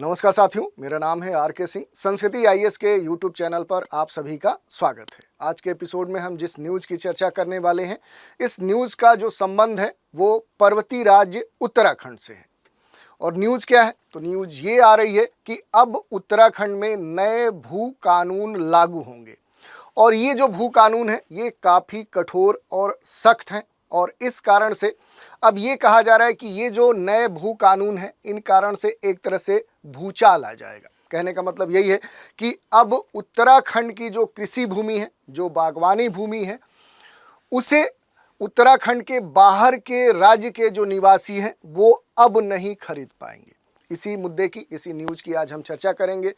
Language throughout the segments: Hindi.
नमस्कार साथियों, मेरा नाम है आर.के. सिंह। संस्कृति आईएएस के यूट्यूब चैनल पर आप सभी का स्वागत है। आज के एपिसोड में हम जिस न्यूज़ की चर्चा करने वाले हैं, इस न्यूज़ का जो संबंध है वो पर्वतीय राज्य उत्तराखंड से है। और न्यूज़ क्या है? तो न्यूज़ ये आ रही है कि अब उत्तराखंड में नए भू कानून लागू होंगे और ये जो भू कानून है ये काफ़ी कठोर और सख्त हैं। और इस कारण से अब ये कहा जा रहा है कि ये जो नए भू कानून हैं, इन कारण से एक तरह से भूचाल आ जाएगा। कहने का मतलब यही है कि अब उत्तराखंड की जो कृषि भूमि है, जो बागवानी भूमि है, उसे उत्तराखंड के बाहर के राज्य के जो निवासी हैं वो अब नहीं खरीद पाएंगे। इसी मुद्दे की, इसी न्यूज़ की आज हम चर्चा करेंगे।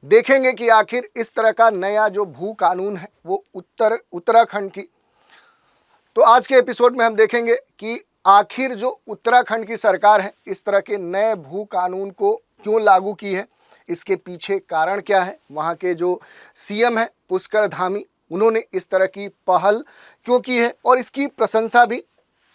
देखेंगे कि आखिर इस तरह का नया जो भू कानून है वो उत्तराखंड की, तो आज के एपिसोड में हम देखेंगे कि आखिर जो उत्तराखंड की सरकार है इस तरह के नए भू कानून को क्यों लागू की है, इसके पीछे कारण क्या है। वहाँ के जो सीएम है पुष्कर धामी, उन्होंने इस तरह की पहल क्यों की है और इसकी प्रशंसा भी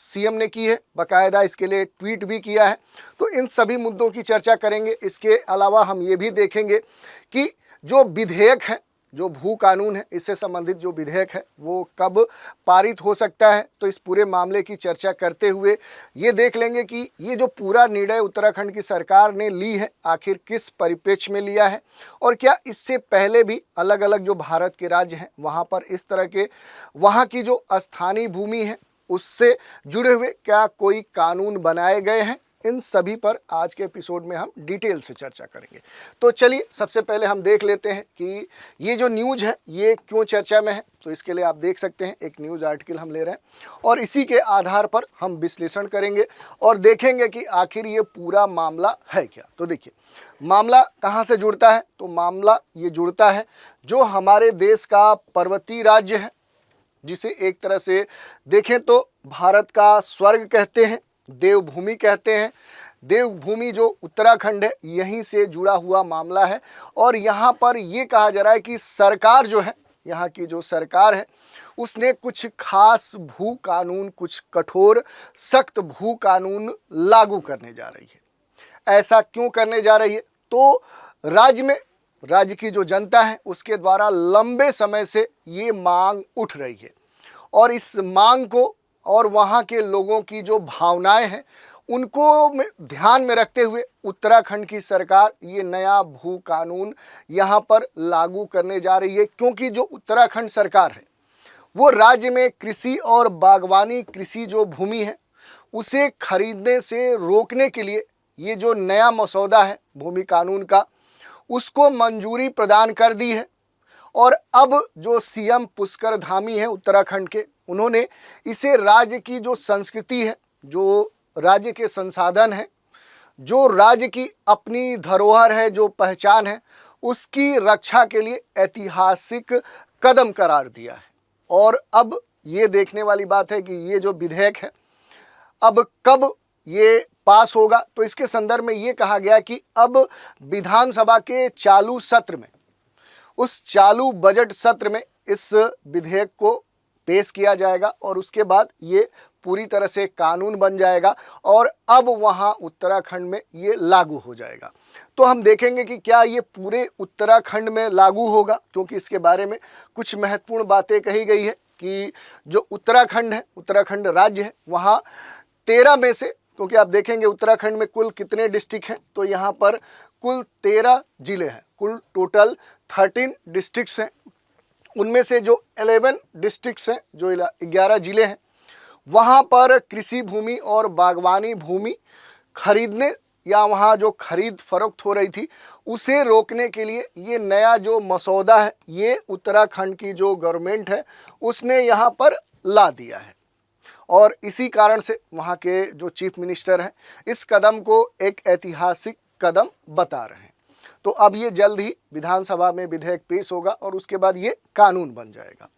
सीएम ने की है, बाकायदा इसके लिए ट्वीट भी किया है। तो इन सभी मुद्दों की चर्चा करेंगे। इसके अलावा हम ये भी देखेंगे कि जो विधेयक है, जो भू कानून है, इससे संबंधित जो विधेयक है वो कब पारित हो सकता है। तो इस पूरे मामले की चर्चा करते हुए ये देख लेंगे कि ये जो पूरा निर्णय उत्तराखंड की सरकार ने ली है आखिर किस परिप्रेक्ष्य में लिया है और क्या इससे पहले भी अलग अलग जो भारत के राज्य हैं वहाँ पर इस तरह के वहाँ की जो स्थानीय भूमि है उससे जुड़े हुए क्या कोई कानून बनाए गए हैं। इन सभी पर आज के एपिसोड में हम डिटेल से चर्चा करेंगे। तो चलिए सबसे पहले हम देख लेते हैं कि ये जो न्यूज़ है ये क्यों चर्चा में है। तो इसके लिए आप देख सकते हैं एक न्यूज़ आर्टिकल हम ले रहे हैं और इसी के आधार पर हम विश्लेषण करेंगे और देखेंगे कि आखिर ये पूरा मामला है क्या। तो देखिए मामला कहाँ से जुड़ता है, तो मामला ये जुड़ता है जो हमारे देश का पर्वतीय राज्य है, जिसे एक तरह से देखें तो भारत का स्वर्ग कहते हैं, देवभूमि कहते हैं। देवभूमि जो उत्तराखंड है यहीं से जुड़ा हुआ मामला है और यहाँ पर ये कहा जा रहा है कि सरकार जो है, यहाँ की जो सरकार है उसने कुछ खास भू कानून, कुछ कठोर सख्त भू कानून लागू करने जा रही है। ऐसा क्यों करने जा रही है? तो राज्य की जो जनता है उसके द्वारा लंबे समय से ये मांग उठ रही है और इस मांग को और वहाँ के लोगों की जो भावनाएं हैं उनको ध्यान में रखते हुए उत्तराखंड की सरकार ये नया भू कानून यहाँ पर लागू करने जा रही है। क्योंकि जो उत्तराखंड सरकार है वो राज्य में कृषि और बागवानी कृषि जो भूमि है उसे खरीदने से रोकने के लिए ये जो नया मसौदा है भूमि कानून का, उसको मंजूरी प्रदान कर दी है। और अब जो सीएम पुष्कर धामी हैं उत्तराखंड के, उन्होंने इसे राज्य की जो संस्कृति है, जो राज्य के संसाधन है, जो राज्य की अपनी धरोहर है, जो पहचान है, उसकी रक्षा के लिए ऐतिहासिक कदम करार दिया है। और अब ये देखने वाली बात है कि ये जो विधेयक है अब कब ये पास होगा। तो इसके संदर्भ में ये कहा गया कि अब विधानसभा के चालू सत्र में, उस चालू बजट सत्र में इस विधेयक को पेश किया जाएगा और उसके बाद ये पूरी तरह से कानून बन जाएगा और अब वहाँ उत्तराखंड में ये लागू हो जाएगा। तो हम देखेंगे कि क्या ये पूरे उत्तराखंड में लागू होगा, क्योंकि इसके बारे में कुछ महत्वपूर्ण बातें कही गई है कि जो उत्तराखंड है, उत्तराखंड राज्य है, वहाँ 13 में से, क्योंकि आप देखेंगे उत्तराखंड में कुल कितने डिस्ट्रिक्ट हैं, तो यहाँ पर कुल 13 जिले हैं, कुल टोटल 13 डिस्ट्रिक्ट्स हैं। उनमें से जो 11 डिस्ट्रिक्ट्स हैं, जो 11 जिले हैं, वहाँ पर कृषि भूमि और बागवानी भूमि खरीदने या वहाँ जो खरीद फरोख्त हो रही थी उसे रोकने के लिए ये नया जो मसौदा है ये उत्तराखंड की जो गवर्नमेंट है उसने यहाँ पर ला दिया है। और इसी कारण से वहाँ के जो चीफ मिनिस्टर हैं इस कदम को एक ऐतिहासिक कदम बता रहे हैं। तो अब ये जल्द ही विधानसभा में विधेयक पेश होगा और उसके बाद ये कानून बन जाएगा।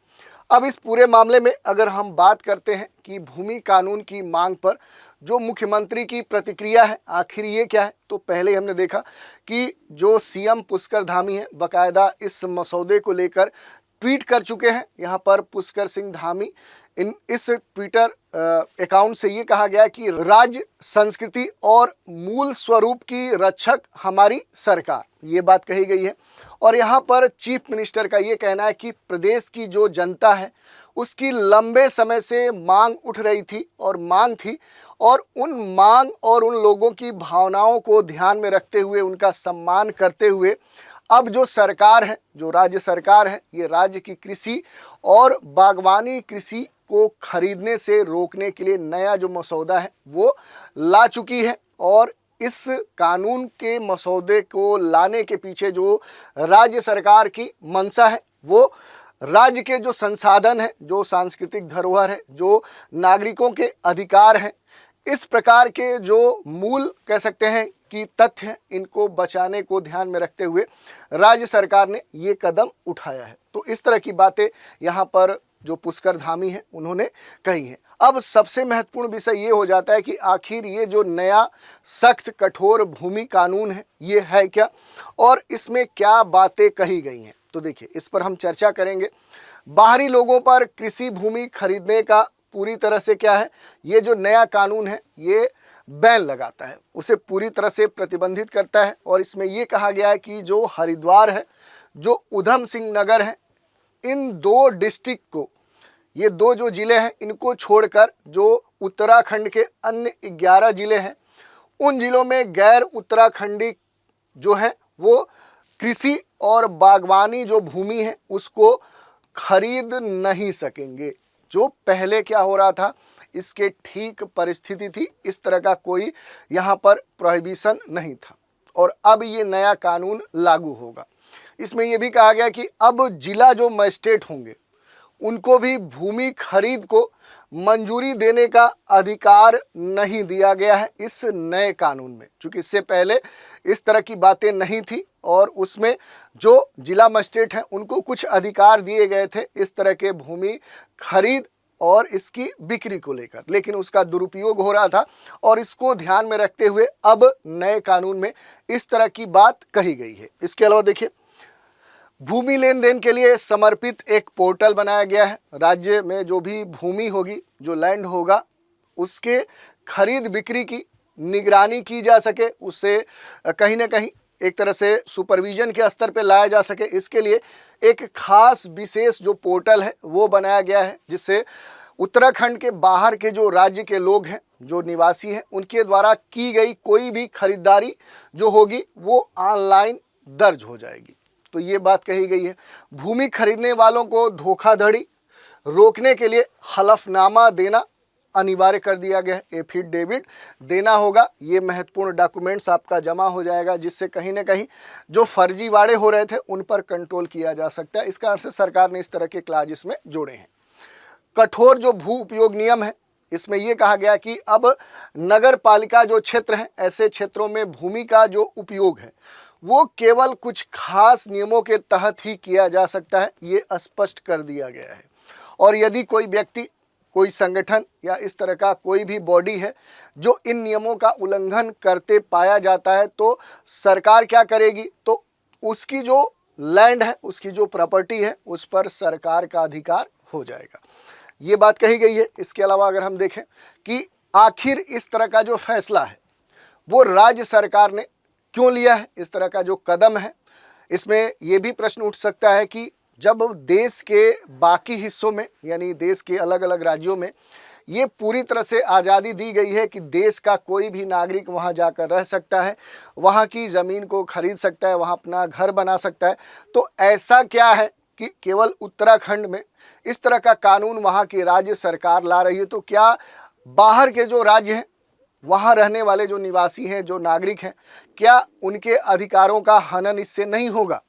अब इस पूरे मामले में अगर हम बात करते हैं कि भूमि कानून की मांग पर जो मुख्यमंत्री की प्रतिक्रिया है आखिर ये क्या है, तो पहले हमने देखा कि जो सीएम पुष्कर धामी है बाकायदा इस मसौदे को लेकर ट्वीट कर चुके हैं। यहाँ पर पुष्कर सिंह धामी इस ट्विटर अकाउंट से ये कहा गया कि राज्य संस्कृति और मूल स्वरूप की रक्षक हमारी सरकार, ये बात कही गई है। और यहाँ पर चीफ मिनिस्टर का ये कहना है कि प्रदेश की जो जनता है उसकी लंबे समय से मांग उठ रही थी और उन मांग और उन लोगों की भावनाओं को ध्यान में रखते हुए, उनका सम्मान करते हुए अब जो सरकार है, जो राज्य सरकार है, ये राज्य की कृषि और बागवानी कृषि को खरीदने से रोकने के लिए नया जो मसौदा है वो ला चुकी है। और इस कानून के मसौदे को लाने के पीछे जो राज्य सरकार की मंशा है वो राज्य के जो संसाधन है, जो सांस्कृतिक धरोहर है, जो नागरिकों के अधिकार हैं, इस प्रकार के जो मूल कह सकते हैं कि तथ्य हैं, इनको बचाने को ध्यान में रखते हुए राज्य सरकार ने ये कदम उठाया है। तो इस तरह की बातें यहाँ पर जो पुष्कर धामी हैं उन्होंने कही हैं। अब सबसे महत्वपूर्ण विषय ये हो जाता है कि आखिर ये जो नया सख्त कठोर भूमि कानून है ये है क्या और इसमें क्या बातें कही गई हैं। तो देखिए, इस पर हम चर्चा करेंगे। बाहरी लोगों पर कृषि भूमि खरीदने का पूरी तरह से क्या है, ये जो नया कानून है ये बैन लगाता है, उसे पूरी तरह से प्रतिबंधित करता है। और इसमें ये कहा गया है कि जो हरिद्वार है, जो उधम सिंह नगर है, इन दो डिस्ट्रिक्ट को, ये दो जो ज़िले हैं इनको छोड़कर जो उत्तराखंड के अन्य 11 ज़िले हैं, उन ज़िलों में गैर उत्तराखंडी जो है वो कृषि और बागवानी जो भूमि है उसको खरीद नहीं सकेंगे। जो पहले क्या हो रहा था इसके ठीक परिस्थिति थी, इस तरह का कोई यहाँ पर प्रोहिबिशन नहीं था। और अब ये नया कानून लागू होगा। इसमें यह भी कहा गया कि अब जिला जो मजिस्ट्रेट होंगे उनको भी भूमि खरीद को मंजूरी देने का अधिकार नहीं दिया गया है इस नए कानून में, क्योंकि इससे पहले इस तरह की बातें नहीं थी और उसमें जो जिला मजिस्ट्रेट हैं उनको कुछ अधिकार दिए गए थे इस तरह के भूमि खरीद और इसकी बिक्री को लेकर, लेकिन उसका दुरुपयोग हो रहा था। और इसको ध्यान में रखते हुए अब नए कानून में इस तरह की बात कही गई है। इसके अलावा देखिए, भूमि लेन देन के लिए समर्पित एक पोर्टल बनाया गया है। राज्य में जो भी भूमि होगी, जो लैंड होगा, उसके खरीद बिक्री की निगरानी की जा सके, उससे कहीं ना कहीं एक तरह से सुपरविजन के स्तर पर लाया जा सके, इसके लिए एक खास विशेष जो पोर्टल है वो बनाया गया है, जिससे उत्तराखंड के बाहर के जो राज्य के लोग हैं, जो निवासी हैं, उनके द्वारा की गई कोई भी खरीदारी जो होगी वो ऑनलाइन दर्ज हो जाएगी। तो ये बात कही गई है। भूमि खरीदने वालों को धोखाधड़ी रोकने के लिए हलफनामा देना अनिवार्य कर दिया गया है। एफिडेविट देना होगा, ये महत्वपूर्ण डॉक्यूमेंट्स आपका जमा हो जाएगा, जिससे कहीं ना कहीं जो फर्जीवाड़े हो रहे थे उन पर कंट्रोल किया जा सकता है। इस कारण से सरकार ने इस तरह के क्लाज इसमें जोड़े हैं। कठोर जो भू उपयोग नियम है, इसमें यह कहा गया कि अब नगर पालिका जो क्षेत्र है, ऐसे क्षेत्रों में भूमि का जो उपयोग है वो केवल कुछ खास नियमों के तहत ही किया जा सकता है, ये स्पष्ट कर दिया गया है। और यदि कोई व्यक्ति, कोई संगठन या इस तरह का कोई भी बॉडी है जो इन नियमों का उल्लंघन करते पाया जाता है, तो सरकार क्या करेगी, तो उसकी जो लैंड है, उसकी जो प्रॉपर्टी है, उस पर सरकार का अधिकार हो जाएगा। ये बात कही गई है। इसके अलावा अगर हम देखें कि आखिर इस तरह का जो फैसला है वो राज्य सरकार ने क्यों लिया है, इस तरह का जो कदम है, इसमें ये भी प्रश्न उठ सकता है कि जब देश के बाकी हिस्सों में, यानी देश के अलग अलग राज्यों में ये पूरी तरह से आज़ादी दी गई है कि देश का कोई भी नागरिक वहाँ जाकर रह सकता है, वहाँ की ज़मीन को खरीद सकता है, वहाँ अपना घर बना सकता है, तो ऐसा क्या है कि केवल उत्तराखंड में इस तरह का कानून वहाँ की राज्य सरकार ला रही है, तो क्या बाहर के जो राज्य हैं, वहाँ रहने वाले जो निवासी हैं, जो नागरिक हैं, क्या उनके अधिकारों का हनन इससे नहीं होगा,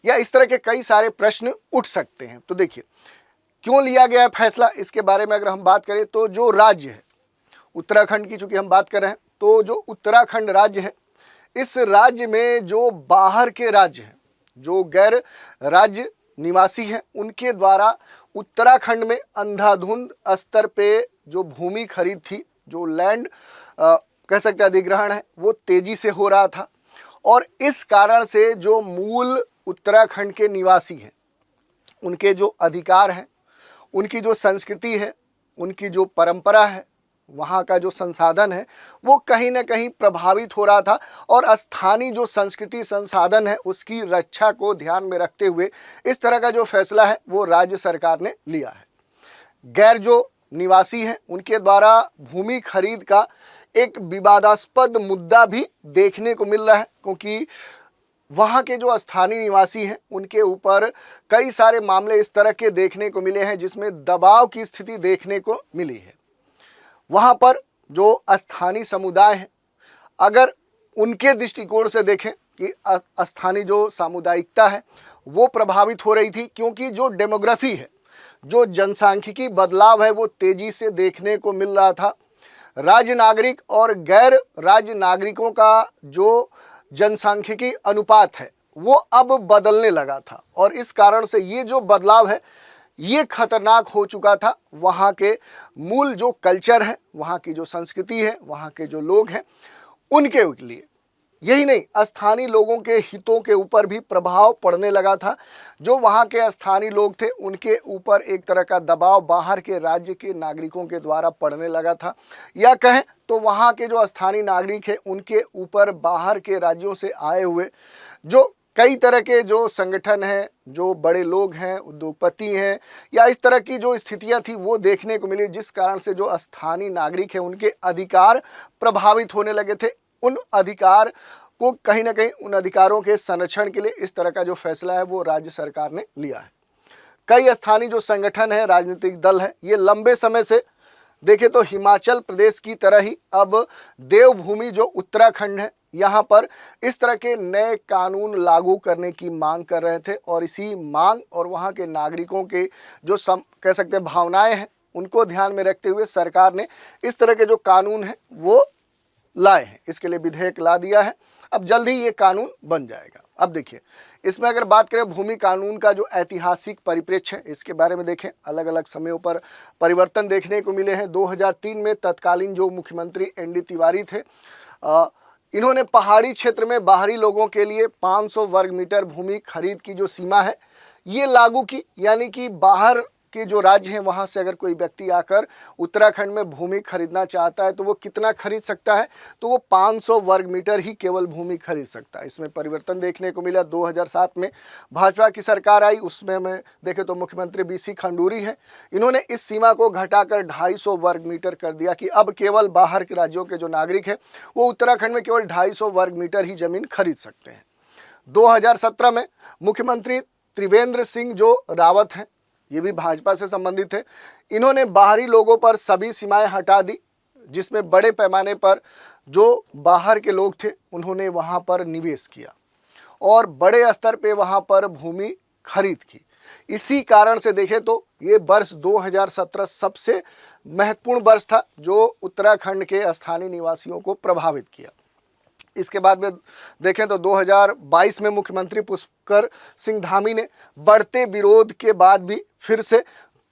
या इस तरह के कई सारे प्रश्न उठ सकते हैं। तो देखिए, क्यों लिया गया है फैसला, इसके बारे में अगर हम बात करें तो जो राज्य है उत्तराखंड की, चूंकि हम बात कर रहे हैं, तो जो उत्तराखंड राज्य है, इस राज्य में जो बाहर के राज्य हैं, जो गैर राज्य निवासी हैं, उनके द्वारा उत्तराखंड में अंधाधुंध स्तर पे जो भूमि खरीद थी, जो लैंड कह सकते हैं अधिग्रहण है, वो तेजी से हो रहा था। और इस कारण से जो मूल उत्तराखंड के निवासी हैं उनके जो अधिकार हैं, उनकी जो संस्कृति है, उनकी जो परंपरा है, वहाँ का जो संसाधन है, वो कहीं ना कहीं प्रभावित हो रहा था। और स्थानीय जो संस्कृति संसाधन है उसकी रक्षा को ध्यान में रखते हुए इस तरह का जो फैसला है वो राज्य सरकार ने लिया है। गैर जो निवासी हैं उनके द्वारा भूमि खरीद का एक विवादास्पद मुद्दा भी देखने को मिल रहा है, क्योंकि वहाँ के जो स्थानीय निवासी हैं उनके ऊपर कई सारे मामले इस तरह के देखने को मिले हैं जिसमें दबाव की स्थिति देखने को मिली है। वहाँ पर जो स्थानीय समुदाय हैं, अगर उनके दृष्टिकोण से देखें कि स्थानीय जो सामुदायिकता है वो प्रभावित हो रही थी, क्योंकि जो डेमोग्राफी है, जो जनसांख्यिकी बदलाव है वो तेजी से देखने को मिल रहा था। राज्य नागरिक और गैर राज्य नागरिकों का जो जनसांख्यिकी अनुपात है वो अब बदलने लगा था, और इस कारण से ये जो बदलाव है ये खतरनाक हो चुका था। वहाँ के मूल जो कल्चर है, वहाँ की जो संस्कृति है, वहाँ के जो लोग हैं उनके लिए, यही नहीं स्थानीय लोगों के हितों के ऊपर भी प्रभाव पड़ने लगा था। जो वहाँ के स्थानीय लोग थे उनके ऊपर एक तरह का दबाव बाहर के राज्य के नागरिकों के द्वारा पड़ने लगा था, या कहें तो वहाँ के जो स्थानीय नागरिक हैं उनके ऊपर बाहर के राज्यों से आए हुए जो कई तरह के जो संगठन हैं, जो बड़े लोग हैं, उद्योगपति हैं, या इस तरह की जो स्थितियां थी वो देखने को मिली, जिस कारण से जो स्थानीय नागरिक हैं उनके अधिकार प्रभावित होने लगे थे। उन अधिकार को कहीं ना कहीं, उन अधिकारों के संरक्षण के लिए इस तरह का जो फैसला है वो राज्य सरकार ने लिया है। कई स्थानीय जो संगठन है, राजनीतिक दल है, ये लंबे समय से देखें तो हिमाचल प्रदेश की तरह ही अब देवभूमि जो उत्तराखंड है, यहाँ पर इस तरह के नए कानून लागू करने की मांग कर रहे थे। और इसी मांग और वहाँ के नागरिकों के जो कह सकते हैं भावनाएं हैं उनको ध्यान में रखते हुए सरकार ने इस तरह के जो कानून हैं वो लाए हैं। इसके लिए विधेयक ला दिया है, अब जल्द ही ये कानून बन जाएगा। अब देखिए, इसमें अगर बात करें भूमि कानून का जो ऐतिहासिक परिप्रेक्ष्य है, इसके बारे में देखें, अलग अलग समयों पर परिवर्तन देखने को मिले हैं। 2003 में तत्कालीन जो मुख्यमंत्री ND तिवारी थे, इन्होंने पहाड़ी क्षेत्र में बाहरी लोगों के लिए 500 वर्ग मीटर भूमि खरीद की जो सीमा है ये लागू की। यानी कि बाहर के जो राज्य हैं वहाँ से अगर कोई व्यक्ति आकर उत्तराखंड में भूमि खरीदना चाहता है तो वो कितना खरीद सकता है, तो वो 500 वर्ग मीटर ही केवल भूमि खरीद सकता है। इसमें परिवर्तन देखने को मिला। 2007 में भाजपा की सरकार आई, उसमें मैं देखें तो मुख्यमंत्री BC खंडूरी हैं, इन्होंने इस सीमा को घटाकर 250 वर्ग मीटर कर दिया कि अब केवल बाहर के राज्यों के जो नागरिक हैं वो उत्तराखंड में केवल 250 वर्ग मीटर ही जमीन खरीद सकते हैं। 2017 में मुख्यमंत्री त्रिवेंद्र सिंह जो रावत हैं, ये भी भाजपा से संबंधित है, इन्होंने बाहरी लोगों पर सभी सीमाएं हटा दी, जिसमें बड़े पैमाने पर जो बाहर के लोग थे उन्होंने वहां पर निवेश किया और बड़े स्तर पे वहां पर भूमि खरीद की। इसी कारण से देखें तो ये वर्ष 2017 सबसे महत्वपूर्ण वर्ष था जो उत्तराखंड के स्थानीय निवासियों को प्रभावित किया। इसके बाद में देखें तो 2022 में मुख्यमंत्री पुष्कर सिंह धामी ने बढ़ते विरोध के बाद भी फिर से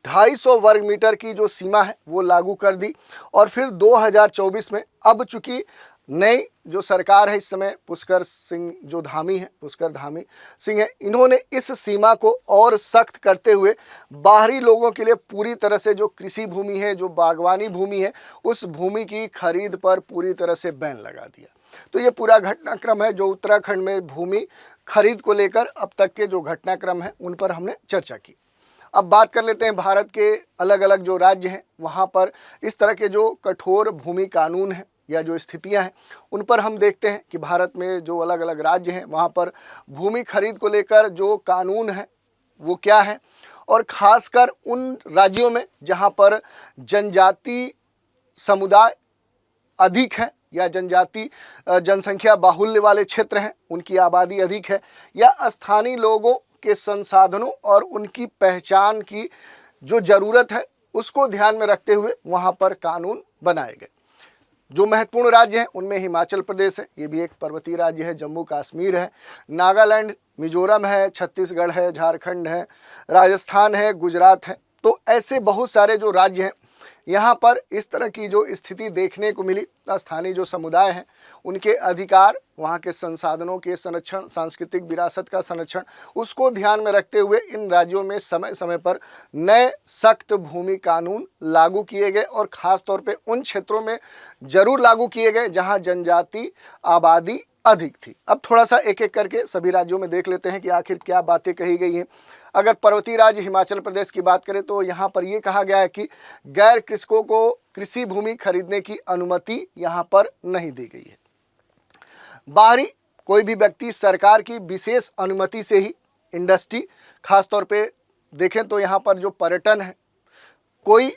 250 वर्ग मीटर की जो सीमा है वो लागू कर दी। और फिर 2024 में अब चूंकि नई जो सरकार है इस समय पुष्कर धामी सिंह है, इन्होंने इस सीमा को और सख्त करते हुए बाहरी लोगों के लिए पूरी तरह से जो कृषि भूमि है, जो बागवानी भूमि है, उस भूमि की खरीद पर पूरी तरह से बैन लगा दिया। तो ये पूरा घटनाक्रम है जो उत्तराखंड में भूमि खरीद को लेकर अब तक के जो घटनाक्रम है उन पर हमने चर्चा की। अब बात कर लेते हैं भारत के अलग अलग जो राज्य हैं वहाँ पर इस तरह के जो कठोर भूमि कानून हैं या जो स्थितियां हैं उन पर हम देखते हैं कि भारत में जो अलग अलग राज्य हैं वहाँ पर भूमि खरीद को लेकर जो कानून है वो क्या है, और ख़ासकर उन राज्यों में जहाँ पर जनजाति समुदाय अधिक है या जनजाति जनसंख्या बाहुल्य वाले क्षेत्र हैं, उनकी आबादी अधिक है, या स्थानीय लोगों के संसाधनों और उनकी पहचान की जो ज़रूरत है उसको ध्यान में रखते हुए वहाँ पर कानून बनाए गए। जो महत्वपूर्ण राज्य हैं उनमें हिमाचल प्रदेश है, ये भी एक पर्वतीय राज्य है, जम्मू कश्मीर है, नागालैंड, मिजोरम है, छत्तीसगढ़ है, झारखंड है, राजस्थान है, गुजरात है। तो ऐसे बहुत सारे जो राज्य हैं यहाँ पर इस तरह की जो स्थिति देखने को मिली, स्थानीय जो समुदाय हैं उनके अधिकार, वहाँ के संसाधनों के संरक्षण, सांस्कृतिक विरासत का संरक्षण, उसको ध्यान में रखते हुए इन राज्यों में समय समय पर नए सख्त भूमि कानून लागू किए गए और ख़ास तौर पे उन क्षेत्रों में जरूर लागू किए गए जहाँ जनजाति आबादी अधिक थी। अब थोड़ा सा एक एक करके सभी राज्यों में देख लेते हैं कि आखिर क्या बातें कही गई हैं। अगर पर्वतीय राज्य हिमाचल प्रदेश की बात करें तो यहाँ पर ये कहा गया है कि गैर कृषकों को कृषि भूमि खरीदने की अनुमति यहाँ पर नहीं दी गई है। बाहरी कोई भी व्यक्ति सरकार की विशेष अनुमति से ही इंडस्ट्री, खास तौर पे देखें तो यहाँ पर जो पर्यटन है, कोई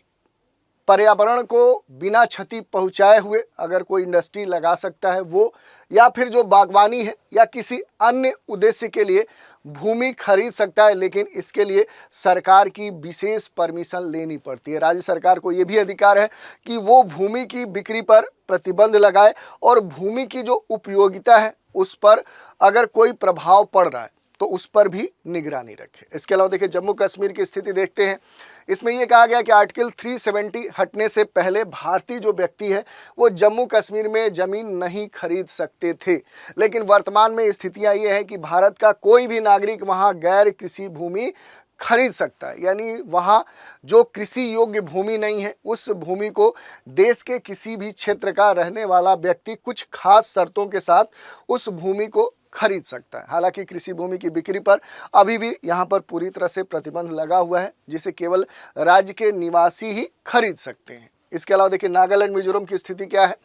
पर्यावरण को बिना क्षति पहुंचाए हुए अगर कोई इंडस्ट्री लगा सकता है वो, या फिर जो बागवानी है या किसी अन्य उद्देश्य के लिए भूमि खरीद सकता है, लेकिन इसके लिए सरकार की विशेष परमिशन लेनी पड़ती है। राज्य सरकार को ये भी अधिकार है कि वो भूमि की बिक्री पर प्रतिबंध लगाए और भूमि की जो उपयोगिता है उस पर अगर कोई प्रभाव पड़ रहा है तो उस पर भी निगरानी रखे। इसके अलावा देखिए जम्मू कश्मीर की स्थिति देखते हैं। इसमें यह कहा गया कि आर्टिकल 370 हटने से पहले भारतीय जो व्यक्ति है वो जम्मू कश्मीर में ज़मीन नहीं खरीद सकते थे, लेकिन वर्तमान में स्थितियां ये है कि भारत का कोई भी नागरिक वहां गैर कृषि भूमि खरीद सकता है। यानी वहाँ जो कृषि योग्य भूमि नहीं है उस भूमि को देश के किसी भी क्षेत्र का रहने वाला व्यक्ति कुछ खास शर्तों के साथ उस भूमि को खरीद सकता है। हालांकि कृषि भूमि की बिक्री पर अभी भी यहाँ पर पूरी तरह से प्रतिबंध लगा हुआ है, जिसे केवल राज्य के निवासी ही खरीद सकते हैं। इसके अलावा देखिए नागालैंड मिजोरम की स्थिति क्या है,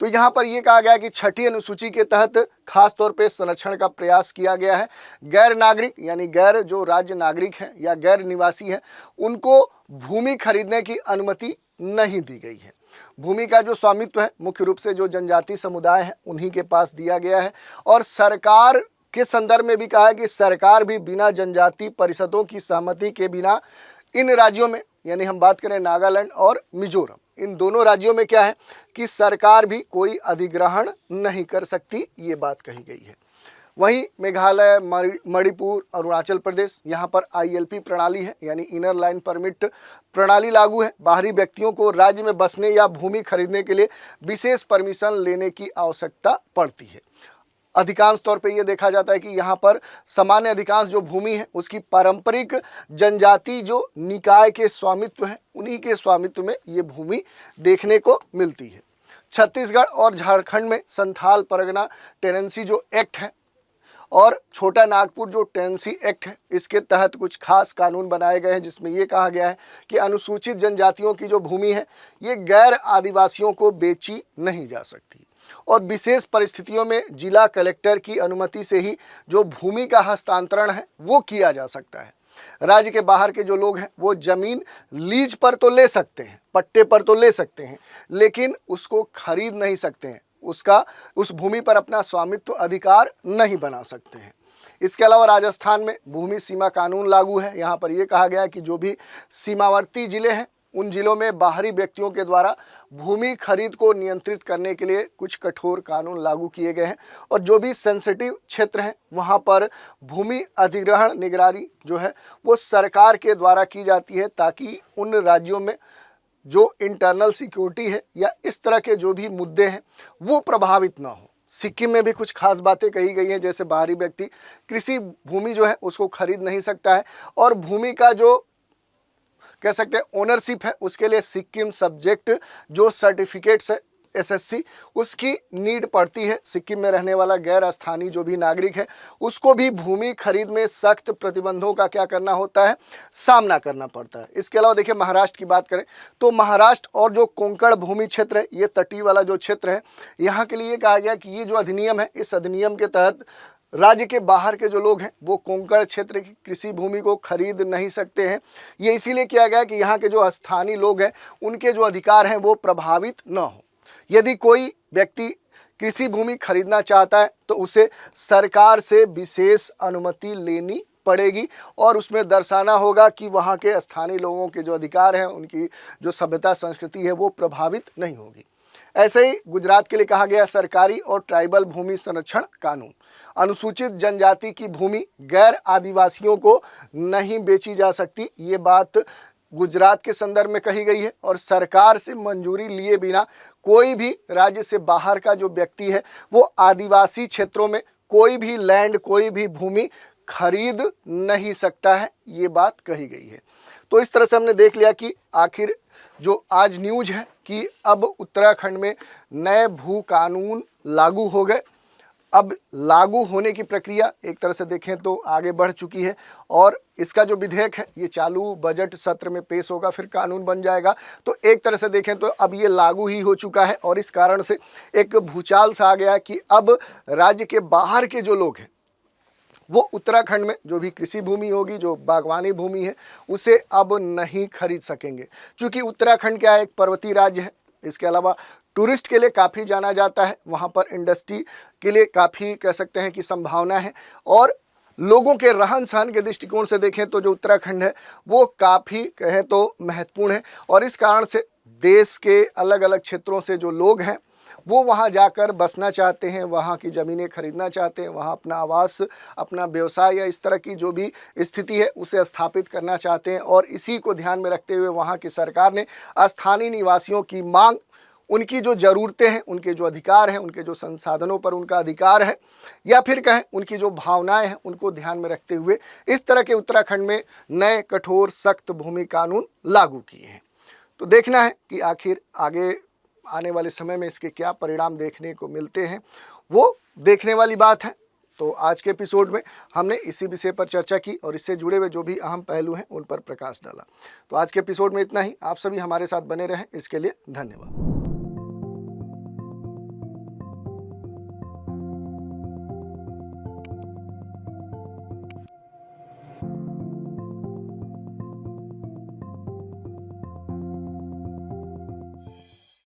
तो यहाँ पर यह कहा गया है कि 6ठी अनुसूची के तहत खास तौर पे संरक्षण का प्रयास किया गया है। गैर नागरिक यानी गैर जो राज्य नागरिक हैं या गैर निवासी हैं उनको भूमि खरीदने की अनुमति नहीं दी गई है। भूमि का जो स्वामित्व है मुख्य रूप से जो जनजाति समुदाय है उन्हीं के पास दिया गया है, और सरकार के संदर्भ में भी कहा है कि सरकार भी बिना जनजाति परिषदों की सहमति के बिना इन राज्यों में, यानी हम बात करें नागालैंड और मिजोरम, इन दोनों राज्यों में क्या है कि सरकार भी कोई अधिग्रहण नहीं कर सकती, ये बात कही गई है। वहीं मेघालय, मणिपुर, अरुणाचल प्रदेश, यहाँ पर ILP प्रणाली है यानी इनर लाइन परमिट प्रणाली लागू है। बाहरी व्यक्तियों को राज्य में बसने या भूमि खरीदने के लिए विशेष परमिशन लेने की आवश्यकता पड़ती है। अधिकांश तौर पे ये देखा जाता है कि यहाँ पर सामान्य अधिकांश जो भूमि है उसकी पारंपरिक जनजाति जो निकाय के स्वामित्व है उन्हीं के स्वामित्व में ये भूमि देखने को मिलती है। छत्तीसगढ़ और झारखंड में संथाल परगना टेनेंसी जो एक्ट है और छोटा नागपुर जो टेनेंसी एक्ट है, इसके तहत कुछ खास कानून बनाए गए हैं जिसमें ये कहा गया है कि अनुसूचित जनजातियों की जो भूमि है ये गैर आदिवासियों को बेची नहीं जा सकती, और विशेष परिस्थितियों में जिला कलेक्टर की अनुमति से ही जो भूमि का हस्तांतरण है वो किया जा सकता है। राज्य के बाहर के जो लोग हैं वो जमीन लीज पर तो ले सकते हैं, पट्टे पर तो ले सकते हैं, लेकिन उसको खरीद नहीं सकते हैं, उस भूमि पर अपना स्वामित्व अधिकार नहीं बना सकते हैं। इसके अलावा राजस्थान में भूमि सीमा कानून लागू है। यहाँ पर यह कहा गया है कि जो भी सीमावर्ती जिले हैं उन जिलों में बाहरी व्यक्तियों के द्वारा भूमि खरीद को नियंत्रित करने के लिए कुछ कठोर कानून लागू किए गए हैं, और जो भी सेंसिटिव क्षेत्र हैं वहाँ पर भूमि अधिग्रहण निगरानी जो है वो सरकार के द्वारा की जाती है, ताकि उन राज्यों में जो इंटरनल सिक्योरिटी है या इस तरह के जो भी मुद्दे हैं वो प्रभावित ना हो। सिक्किम में भी कुछ खास बातें कही गई हैं, जैसे बाहरी व्यक्ति कृषि भूमि जो है उसको खरीद नहीं सकता है, और भूमि का जो कह सकते हैं ओनरशिप है उसके लिए सिक्किम सब्जेक्ट जो सर्टिफिकेट्स है SSC उसकी नीड पड़ती है। सिक्किम में रहने वाला गैर स्थानीय जो भी नागरिक है उसको भी भूमि खरीद में सख्त प्रतिबंधों का क्या करना होता है, सामना करना पड़ता है। इसके अलावा देखिए महाराष्ट्र की बात करें तो महाराष्ट्र और जो कोंकण भूमि क्षेत्र है, ये तटीय वाला जो क्षेत्र है, यहाँ के लिए कहा गया कि ये जो अधिनियम है इस अधिनियम के तहत राज्य के बाहर के जो लोग हैं वो कोंकण क्षेत्र की कृषि भूमि को खरीद नहीं सकते हैं। ये इसीलिए किया गया कि यहाँ के जो स्थानीय लोग हैं उनके जो अधिकार हैं वो प्रभावित न हो। यदि कोई व्यक्ति कृषि भूमि खरीदना चाहता है तो उसे सरकार से विशेष अनुमति लेनी पड़ेगी, और उसमें दर्शाना होगा कि वहाँ के स्थानीय लोगों के जो अधिकार हैं, उनकी जो सभ्यता संस्कृति है वो प्रभावित नहीं होगी। ऐसे ही गुजरात के लिए कहा गया सरकारी और ट्राइबल भूमि संरक्षण कानून, अनुसूचित जनजाति की भूमि गैर आदिवासियों को नहीं बेची जा सकती। ये बात गुजरात के संदर्भ में कही गई है और सरकार से मंजूरी लिए बिना कोई भी राज्य से बाहर का जो व्यक्ति है वो आदिवासी क्षेत्रों में कोई भी लैंड, कोई भी भूमि खरीद नहीं सकता है, ये बात कही गई है। तो इस तरह से हमने देख लिया कि आखिर जो आज न्यूज है कि अब उत्तराखंड में नए भू कानून लागू हो गए। अब लागू होने की प्रक्रिया एक तरह से देखें तो आगे बढ़ चुकी है और इसका जो विधेयक है ये चालू बजट सत्र में पेश होगा, फिर कानून बन जाएगा। तो एक तरह से देखें तो अब ये लागू ही हो चुका है और इस कारण से एक भूचाल सा आ गया है कि अब राज्य के बाहर के जो लोग हैं वो उत्तराखंड में जो भी कृषि भूमि होगी, जो बागवानी भूमि है, उसे अब नहीं खरीद सकेंगे। क्योंकि उत्तराखंड क्या है, एक पर्वतीय राज्य है। इसके अलावा टूरिस्ट के लिए काफ़ी जाना जाता है, वहाँ पर इंडस्ट्री के लिए काफ़ी कह सकते हैं कि संभावना है और लोगों के रहन सहन के दृष्टिकोण से देखें तो जो उत्तराखंड है वो काफ़ी कहें तो महत्वपूर्ण है और इस कारण से देश के अलग अलग क्षेत्रों से जो लोग हैं वो वहाँ जाकर बसना चाहते हैं, वहाँ की ज़मीनें खरीदना चाहते हैं, वहाँ अपना आवास, अपना व्यवसाय या इस तरह की जो भी स्थिति है उसे स्थापित करना चाहते हैं। और इसी को ध्यान में रखते हुए वहाँ की सरकार ने स्थानीय निवासियों की मांग, उनकी जो ज़रूरतें हैं, उनके जो अधिकार हैं, उनके जो संसाधनों पर उनका अधिकार है या फिर कहें उनकी जो भावनाएं हैं, उनको ध्यान में रखते हुए इस तरह के उत्तराखंड में नए कठोर सख्त भूमि कानून लागू किए हैं। तो देखना है कि आखिर आगे आने वाले समय में इसके क्या परिणाम देखने को मिलते हैं, वो देखने वाली बात है। तो आज के एपिसोड में हमने इसी विषय पर चर्चा की और इससे जुड़े हुए जो भी अहम पहलू हैं उन पर प्रकाश डाला। तो आज के एपिसोड में इतना ही। आप सभी हमारे साथ बने रहें, इसके लिए धन्यवाद।